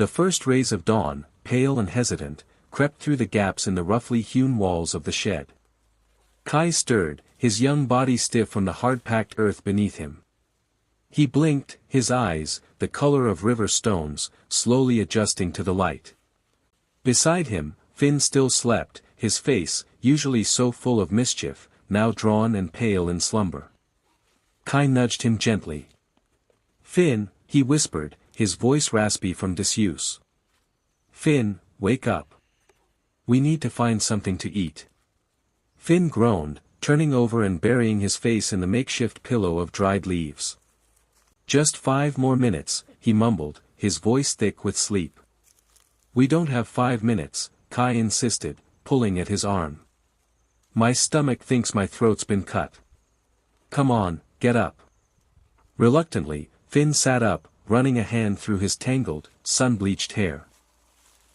The first rays of dawn, pale and hesitant, crept through the gaps in the roughly hewn walls of the shed. Kai stirred, his young body stiff from the hard-packed earth beneath him. He blinked, his eyes, the color of river stones, slowly adjusting to the light. Beside him, Finn still slept, his face, usually so full of mischief, now drawn and pale in slumber. Kai nudged him gently. "Finn," he whispered, his voice raspy from disuse. "Finn, wake up. We need to find something to eat." Finn groaned, turning over and burying his face in the makeshift pillow of dried leaves. "Just 5 more minutes," he mumbled, his voice thick with sleep. "We don't have 5 minutes," Kai insisted, pulling at his arm. "My stomach thinks my throat's been cut. Come on, get up." Reluctantly, Finn sat up, running a hand through his tangled, sun-bleached hair.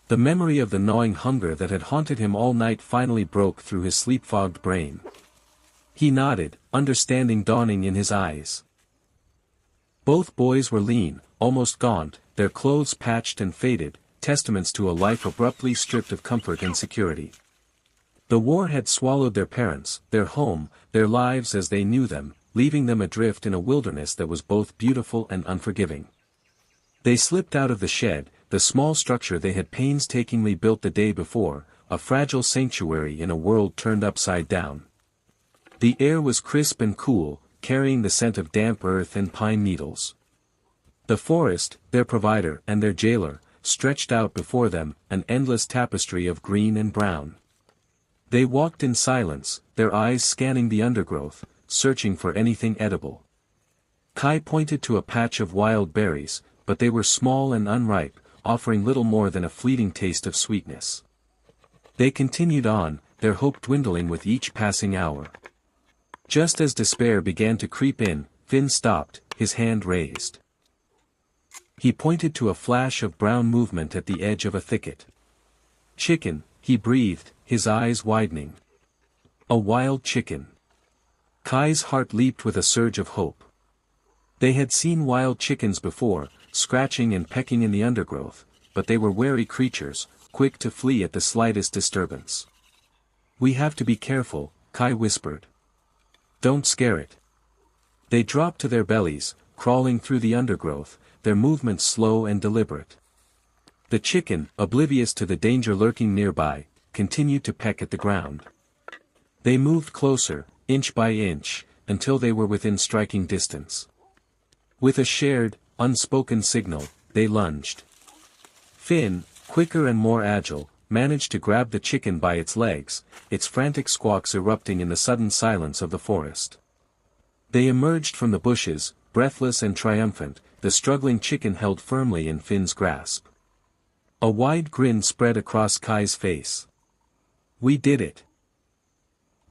The memory of the gnawing hunger that had haunted him all night finally broke through his sleep-fogged brain. He nodded, understanding dawning in his eyes. Both boys were lean, almost gaunt, their clothes patched and faded, testaments to a life abruptly stripped of comfort and security. The war had swallowed their parents, their home, their lives as they knew them, leaving them adrift in a wilderness that was both beautiful and unforgiving. They slipped out of the shed, the small structure they had painstakingly built the day before, a fragile sanctuary in a world turned upside down. The air was crisp and cool, carrying the scent of damp earth and pine needles. The forest, their provider and their jailer, stretched out before them, an endless tapestry of green and brown. They walked in silence, their eyes scanning the undergrowth, searching for anything edible. Kai pointed to a patch of wild berries, but they were small and unripe, offering little more than a fleeting taste of sweetness. They continued on, their hope dwindling with each passing hour. Just as despair began to creep in, Finn stopped, his hand raised. He pointed to a flash of brown movement at the edge of a thicket. "Chicken," he breathed, his eyes widening. A wild chicken. Kai's heart leaped with a surge of hope. They had seen wild chickens before, scratching and pecking in the undergrowth, but they were wary creatures, quick to flee at the slightest disturbance. "We have to be careful," Kai whispered. "Don't scare it." They dropped to their bellies, crawling through the undergrowth, their movements slow and deliberate. The chicken, oblivious to the danger lurking nearby, continued to peck at the ground. They moved closer, inch by inch, until they were within striking distance. With a shared, unspoken signal, they lunged. Finn, quicker and more agile, managed to grab the chicken by its legs, its frantic squawks erupting in the sudden silence of the forest. They emerged from the bushes, breathless and triumphant, the struggling chicken held firmly in Finn's grasp. A wide grin spread across Kai's face. "We did it."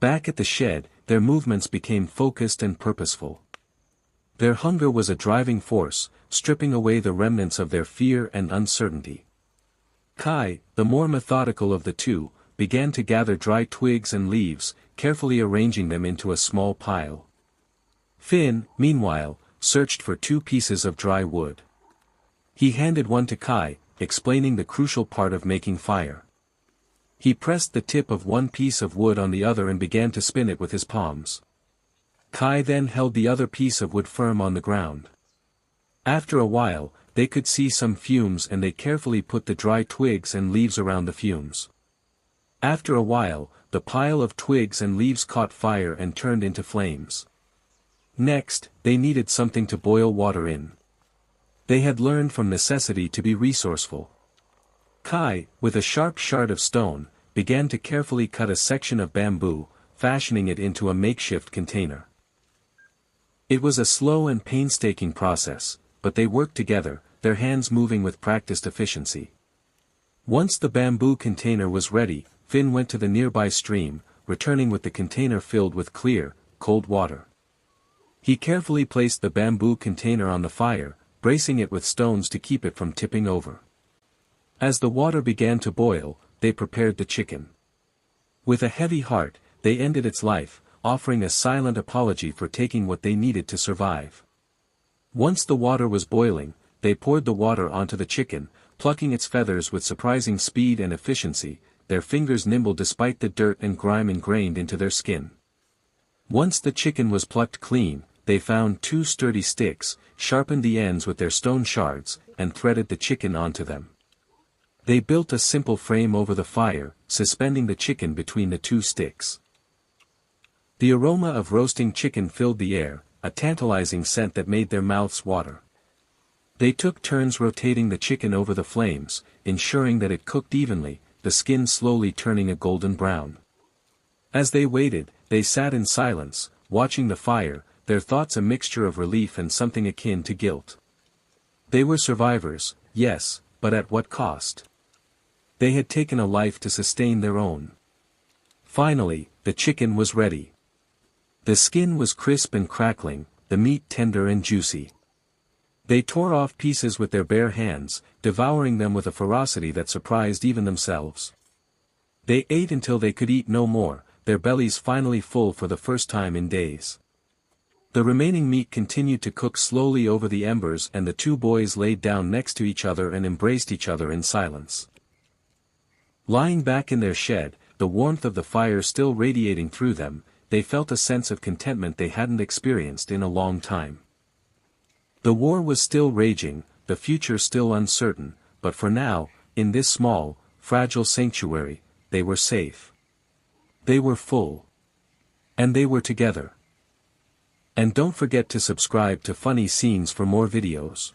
Back at the shed, their movements became focused and purposeful. Their hunger was a driving force, stripping away the remnants of their fear and uncertainty. Kai, the more methodical of the two, began to gather dry twigs and leaves, carefully arranging them into a small pile. Finn, meanwhile, searched for 2 pieces of dry wood. He handed one to Kai, explaining the crucial part of making fire. He pressed the tip of one piece of wood on the other and began to spin it with his palms. Kai then held the other piece of wood firm on the ground. After a while, they could see some fumes and they carefully put the dry twigs and leaves around the fumes. After a while, the pile of twigs and leaves caught fire and turned into flames. Next, they needed something to boil water in. They had learned from necessity to be resourceful. Kai, with a sharp shard of stone, began to carefully cut a section of bamboo, fashioning it into a makeshift container. It was a slow and painstaking process, but they worked together, their hands moving with practiced efficiency. Once the bamboo container was ready, Finn went to the nearby stream, returning with the container filled with clear, cold water. He carefully placed the bamboo container on the fire, bracing it with stones to keep it from tipping over. As the water began to boil, they prepared the chicken. With a heavy heart, they ended its life, offering a silent apology for taking what they needed to survive. Once the water was boiling, they poured the water onto the chicken, plucking its feathers with surprising speed and efficiency, their fingers nimble despite the dirt and grime ingrained into their skin. Once the chicken was plucked clean, they found 2 sturdy sticks, sharpened the ends with their stone shards, and threaded the chicken onto them. They built a simple frame over the fire, suspending the chicken between the 2 sticks. The aroma of roasting chicken filled the air, a tantalizing scent that made their mouths water. They took turns rotating the chicken over the flames, ensuring that it cooked evenly, the skin slowly turning a golden brown. As they waited, they sat in silence, watching the fire, their thoughts a mixture of relief and something akin to guilt. They were survivors, yes, but at what cost? They had taken a life to sustain their own. Finally, the chicken was ready. The skin was crisp and crackling, the meat tender and juicy. They tore off pieces with their bare hands, devouring them with a ferocity that surprised even themselves. They ate until they could eat no more, their bellies finally full for the first time in days. The remaining meat continued to cook slowly over the embers, and the 2 boys laid down next to each other and embraced each other in silence. Lying back in their shed, the warmth of the fire still radiating through them, they felt a sense of contentment they hadn't experienced in a long time. The war was still raging, the future still uncertain, but for now, in this small, fragile sanctuary, they were safe. They were full. And they were together. And don't forget to subscribe to Funny Scenes for more videos.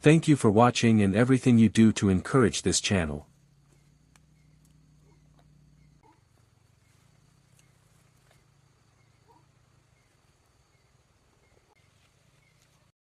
Thank you for watching and everything you do to encourage this channel.